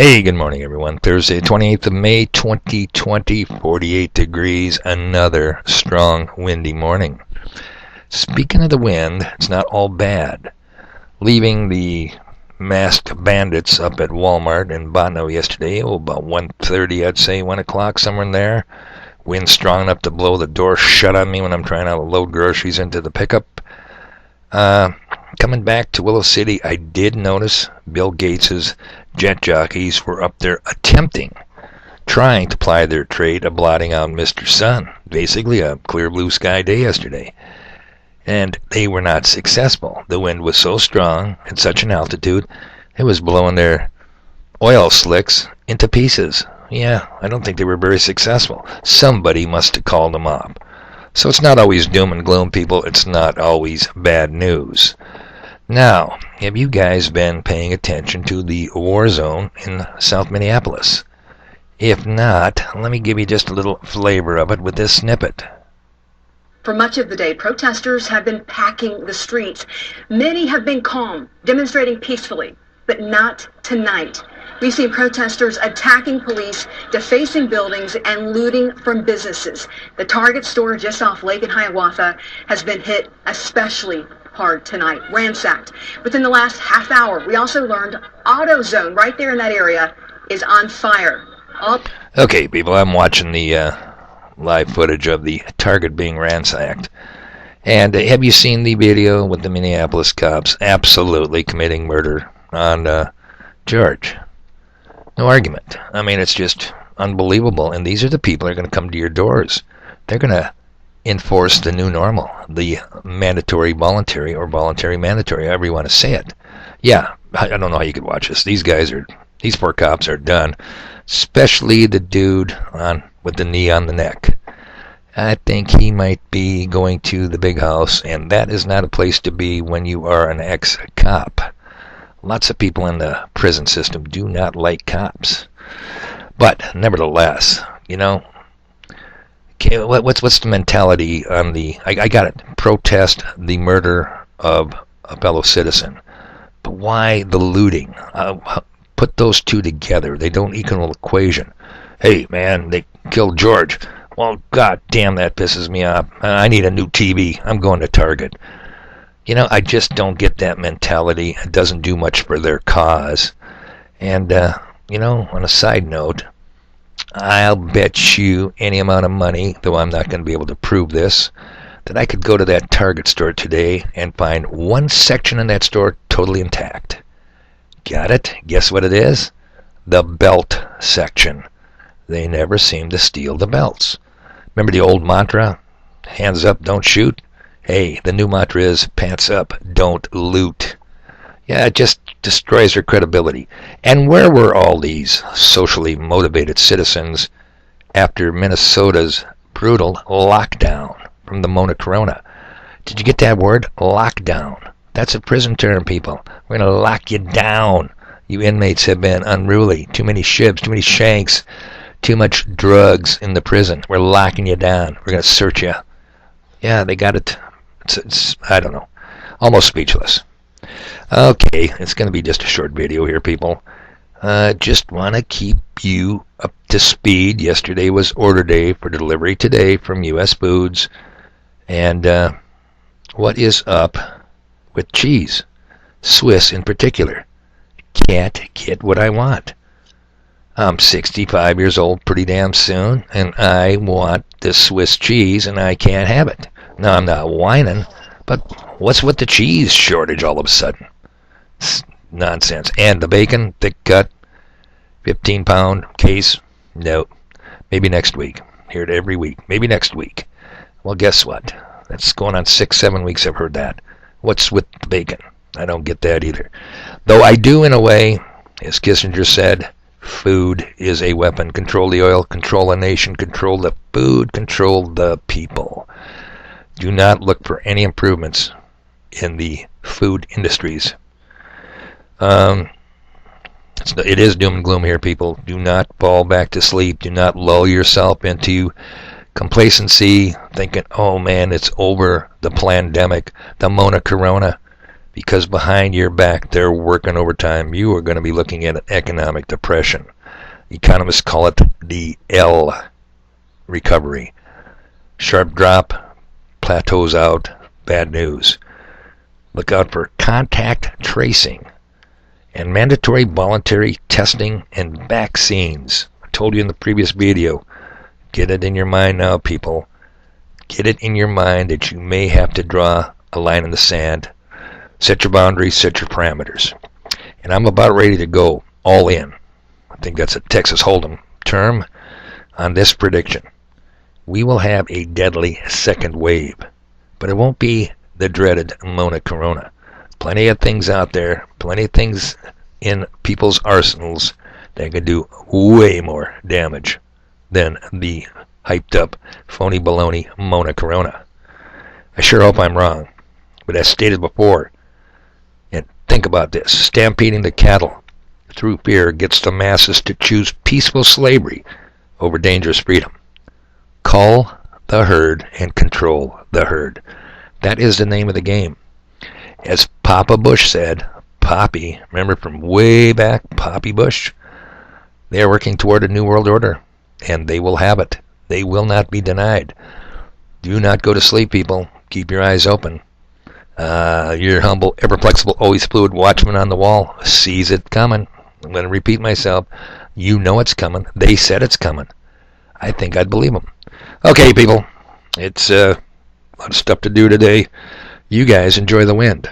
Hey, good morning, everyone. Thursday, 28th of May, 2020, 48 degrees, another strong, windy morning. Speaking of the wind, it's not all bad. Leaving the masked bandits up at Walmart in Botno yesterday, about 1:30, I'd say, 1 o'clock, somewhere in there. Wind strong enough to blow the door shut on me when I'm trying to load groceries into the pickup. Coming back to Willow City, I did notice Bill Gates's jet jockeys were up there trying to ply their trade of blotting out Mr. Sun. Basically a clear blue sky day yesterday. And they were not successful. The wind was so strong at such an altitude, it was blowing their oil slicks into pieces. Yeah, I don't think they were very successful. Somebody must have called them up. So it's not always doom and gloom, people. It's not always bad news. Now, have you guys been paying attention to the war zone in South Minneapolis? If not, let me give you just a little flavor of it with this snippet. For much of the day, protesters have been packing the streets. Many have been calm, demonstrating peacefully, but not tonight. We've seen protesters attacking police, defacing buildings, and looting from businesses. The Target store just off Lake in Hiawatha has been hit especially hard tonight, ransacked. Within the last half hour, we also learned AutoZone right there in that area is on fire. Okay, people, I'm watching the live footage of the Target being ransacked. And have you seen the video with the Minneapolis cops absolutely committing murder on George? No argument. I mean, it's just unbelievable. And these are the people that are going to come to your doors. They're going to enforce the new normal, the mandatory voluntary or voluntary mandatory, however you want to say it. Yeah, I don't know how you could watch this. These poor cops are done, especially the dude with the knee on the neck. I think he might be going to the big house, and that is not a place to be when you are an ex-cop. Lots of people in the prison system do not like cops. But nevertheless, you know, what's the mentality on the... I got it. Protest the murder of a fellow citizen. But why the looting? Put those two together. They don't equal equation. Hey, man, they killed George. Well, god damn, that pisses me off. I need a new TV. I'm going to Target. You know, I just don't get that mentality. It doesn't do much for their cause. And, you know, on a side note, I'll bet you any amount of money, though I'm not going to be able to prove this, that I could go to that Target store today and find one section in that store totally intact. Got it? Guess what it is? The belt section. They never seem to steal the belts. Remember the old mantra? Hands up, don't shoot? Hey, the new mantra is pants up, don't loot. Yeah, it just destroys their credibility. And where were all these socially motivated citizens after Minnesota's brutal lockdown from the Mona Corona? Did you get that word? Lockdown. That's a prison term, people. We're going to lock you down. You inmates have been unruly. Too many shivs, too many shanks, too much drugs in the prison. We're locking you down. We're going to search you. Yeah, they got it. It's I don't know. Almost speechless. Okay, it's going to be just a short video here, people. Just want to keep you up to speed. Yesterday was order day for delivery today from U.S. Foods. And what is up with cheese? Swiss in particular. Can't get what I want. I'm 65 years old pretty damn soon, and I want this Swiss cheese, and I can't have it. Now, I'm not whining, but what's with the cheese shortage all of a sudden? It's nonsense. And the bacon, thick cut, 15-pound case, no. Maybe next week. Hear it every week. Maybe next week. Well, guess what? That's going on 6-7 weeks I've heard that. What's with the bacon? I don't get that either. Though I do, in a way, as Kissinger said, food is a weapon. Control the oil, control a nation, control the food, control the people. Do not look for any improvements in the food industries. It is doom and gloom here, people. Do not fall back to sleep. Do not lull yourself into complacency, thinking, oh man, it's over, the pandemic, the Mona Corona. because behind your back they're working overtime. You are going to be looking at an economic depression. Economists call it the L recovery. Sharp drop, plateaus out, bad news. Look out for contact tracing and mandatory voluntary testing and vaccines. I told you in the previous video, get it in your mind now, people. Get it in your mind that you may have to draw a line in the sand. Set your boundaries, set your parameters. And I'm about ready to go all in. I think that's a Texas Hold'em term on this prediction. We will have a deadly second wave, but it won't be the dreaded Mona Corona. Plenty of things out there, plenty of things in people's arsenals that can do way more damage than the hyped up phony baloney Mona Corona. I sure hope I'm wrong, but as stated before, and think about this, stampeding the cattle through fear gets the masses to choose peaceful slavery over dangerous freedom. Cull the herd and control the herd. That is the name of the game. As Papa Bush said, Poppy, remember from way back, Poppy Bush, they are working toward a new world order, and they will have it. They will not be denied. Do not go to sleep, people. Keep your eyes open. Your humble, ever flexible, always fluid watchman on the wall sees it coming. I'm going to repeat myself. You know it's coming. They said it's coming. I think I'd believe them. Okay, people. It's a lot of stuff to do today. You guys enjoy the wind.